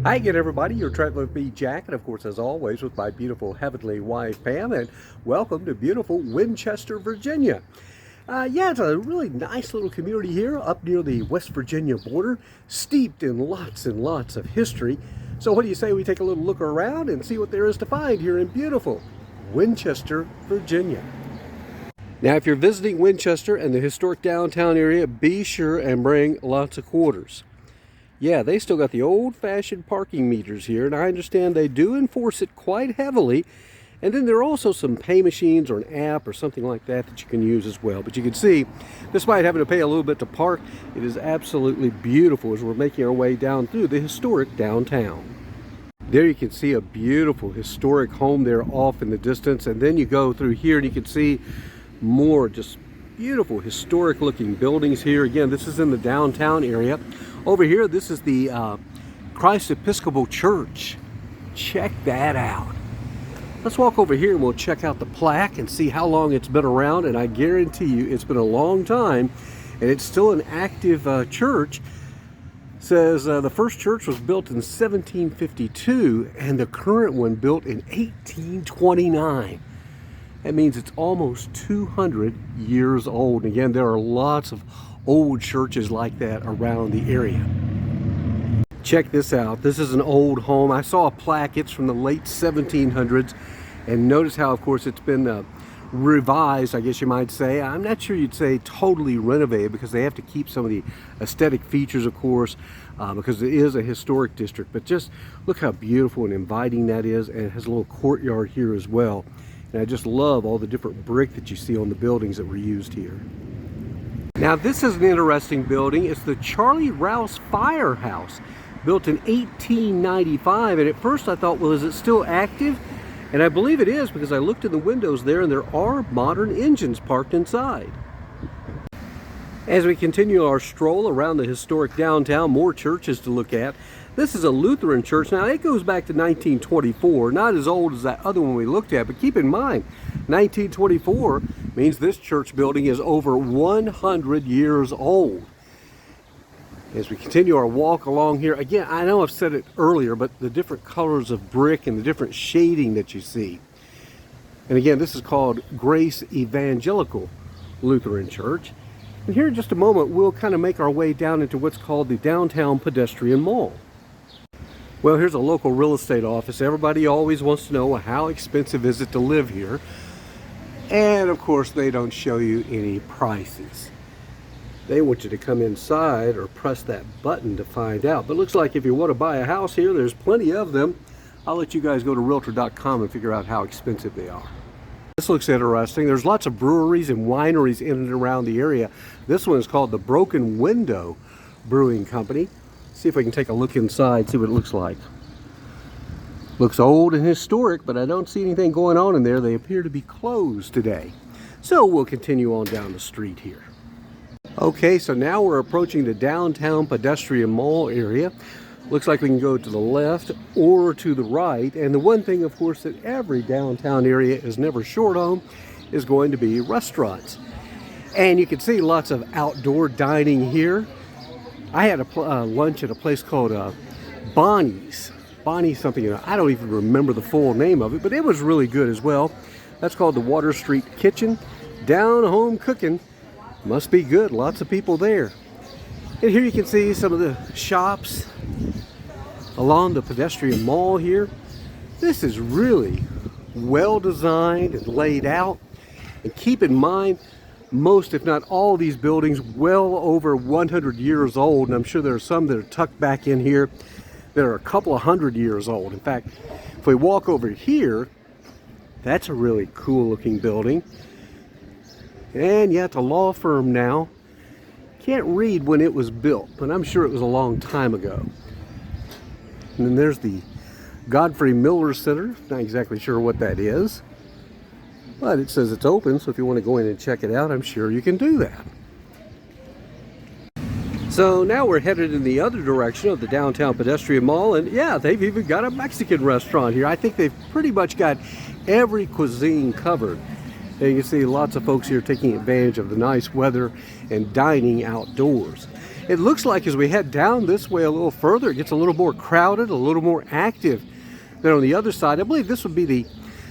Hi again, everybody. You're traveling with me, Jack, and of course, as always, with my beautiful heavenly wife, Pam, and welcome to beautiful Winchester, Virginia. Yeah, it's a really nice little community here up near the West Virginia border, steeped in lots and lots of history. So what do you say we take a little look around and see what there is to find here in beautiful Winchester, Virginia? Now, if you're visiting Winchester and the historic downtown area, be sure and bring lots of quarters. Yeah, they still got the old-fashioned parking meters here, and I understand they do enforce it quite heavily. And then there are also some pay machines or an app or something like that that you can use as well. But you can see, despite having to pay a little bit to park, it is absolutely beautiful as we're making our way down through the historic downtown. There you can see a beautiful historic home there off in the distance, and then you go through here and you can see more just beautiful historic looking buildings here. Again, this is in the downtown area. Over here, this is the Christ Episcopal Church. Check that out. Let's walk over here and we'll check out the plaque and see how long it's been around. And I guarantee you it's been a long time and it's still an active church. It says the first church was built in 1752 and the current one built in 1829. That means it's almost 200 years old. And again, there are lots of old churches like that around the area. Check this out. This is an old home. I saw a plaque. It's from the late 1700s. And notice how, of course, it's been revised, I guess you might say. I'm not sure you'd say totally renovated because they have to keep some of the aesthetic features, of course, because it is a historic district. But just look how beautiful and inviting that is. And it has a little courtyard here as well. And I just love all the different brick that you see on the buildings that were used here. Now this is an interesting building. It's the Charlie Rouse Firehouse, built in 1895. And at first I thought, well, is it still active? And I believe it is because I looked in the windows there and there are modern engines parked inside. As we continue our stroll around the historic downtown, more churches to look at. This is a Lutheran church. Now it goes back to 1924, not as old as that other one we looked at, but keep in mind, 1924 means this church building is over 100 years old. As we continue our walk along here, again, I know I've said it earlier, but the different colors of brick and the different shading that you see. And again, this is called Grace Evangelical Lutheran Church. And here in just a moment, we'll kind of make our way down into what's called the Downtown Pedestrian Mall. Well, here's a local real estate office. Everybody always wants to know, well, how expensive is it to live here? And of course, they don't show you any prices. They want you to come inside or press that button to find out. But it looks like if you want to buy a house here, there's plenty of them. I'll let you guys go to realtor.com and figure out how expensive they are. This looks interesting. There's lots of breweries and wineries in and around the area. This one is called the Broken Window Brewing Company. See if we can take a look inside, see what it looks like. Looks old and historic, but I don't see anything going on in there. They appear to be closed today. So we'll continue on down the street here. Okay, so now we're approaching the Downtown Pedestrian Mall area. Looks like we can go to the left or to the right. And the one thing, of course, that every downtown area is never short on is going to be restaurants. And you can see lots of outdoor dining here. I had a lunch at a place called Bonnie's. Bonnie's something, I don't even remember the full name of it, but it was really good as well. That's called the Water Street Kitchen. Down home cooking. Must be good. Lots of people there. And here you can see some of the shops along the pedestrian mall here. This is really well designed and laid out. And keep in mind, most, if not all, these buildings well over 100 years old. And I'm sure there are some that are tucked back in here that are a couple of hundred years old. In fact, if we walk over here, that's a really cool looking building. And yeah, it's a law firm now. Can't read when it was built, but I'm sure it was a long time ago. And then there's the Godfrey Miller Center. Not exactly sure what that is, but it says it's open, so if you want to go in and check it out, I'm sure you can do that. So now we're headed in the other direction of the Downtown Pedestrian Mall, and yeah, they've even got a Mexican restaurant here. I think they've pretty much got every cuisine covered. And you can see lots of folks here taking advantage of the nice weather and dining outdoors. It looks like as we head down this way a little further, it gets a little more crowded, a little more active than on the other side. I believe this would be the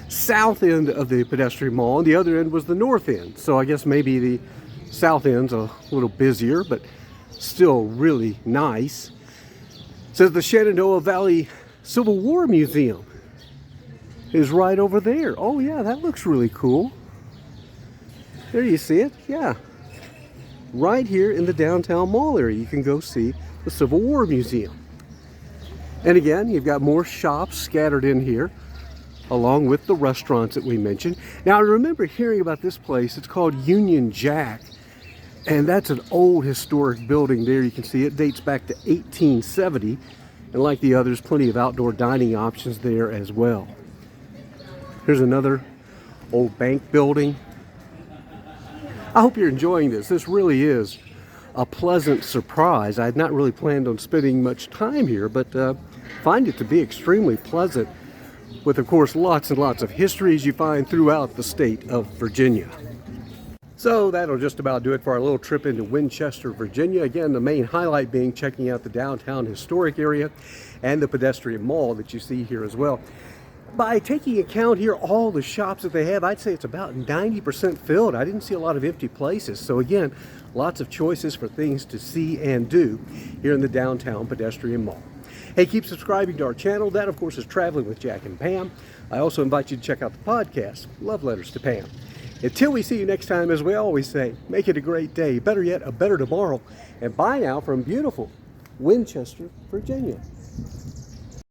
south end of the pedestrian mall, and the other end was the north end. So I guess maybe the south end's a little busier, but still really nice. It says the Shenandoah Valley Civil War Museum is right over there. Oh yeah, that looks really cool. There you see it, yeah. Right here in the downtown mall area, you can go see the Civil War Museum. And again, you've got more shops scattered in here, along with the restaurants that we mentioned. Now, I remember hearing about this place. It's called Union Jack, and that's an old historic building there. You can see it dates back to 1870, and like the others, plenty of outdoor dining options there as well. Here's another old bank building. I hope you're enjoying this. This really is a pleasant surprise. I had not really planned on spending much time here, but find it to be extremely pleasant, with, of course, lots and lots of histories you find throughout the state of Virginia. So that'll just about do it for our little trip into Winchester, Virginia. Again, the main highlight being checking out the downtown historic area and the pedestrian mall that you see here as well. By taking account here all the shops that they have, I'd say it's about 90% filled. I didn't see a lot of empty places. So again, lots of choices for things to see and do here in the downtown pedestrian mall. Hey, keep subscribing to our channel. That, of course, is Traveling with Jack and Pam. I also invite you to check out the podcast, Love Letters to Pam. Until we see you next time, as we always say, make it a great day, better yet, a better tomorrow. And bye now from beautiful Winchester, Virginia.